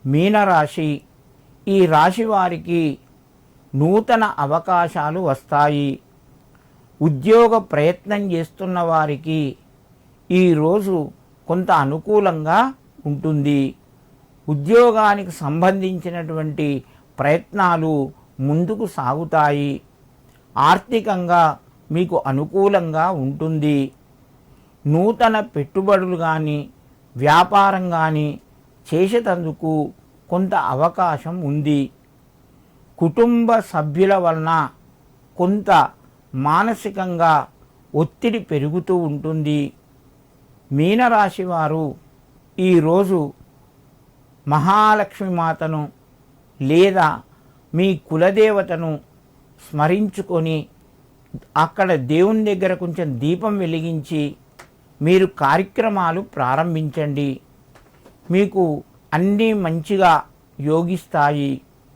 మీనరాశి. ఈ రాశి వారికి నూతన అవకాశాలు వస్తాయి. ఉద్యోగ ప్రయత్నం చేస్తున్న వారికి ఈరోజు కొంత అనుకూలంగా ఉంటుంది. ఉద్యోగానికి సంబంధించినటువంటి ప్రయత్నాలు ముందుకు సాగుతాయి. ఆర్థికంగా మీకు అనుకూలంగా ఉంటుంది. నూతన పెట్టుబడులు కానీ వ్యాపారం కానీ చేసేటందుకు కొంత అవకాశం ఉంది. కుటుంబ సభ్యుల వలన కొంత మానసికంగా ఒత్తిడి పెరుగుతూ ఉంటుంది. మీనరాశి వారు ఈరోజు మహాలక్ష్మి మాతను లేదా మీ కులదేవతను స్మరించుకొని అక్కడ దేవుని దగ్గర కొంచెం దీపం వెలిగించి మీరు కార్యక్రమాలు ప్రారంభించండి. మీకు అన్నీ మంచిగా యోగిస్తాయి.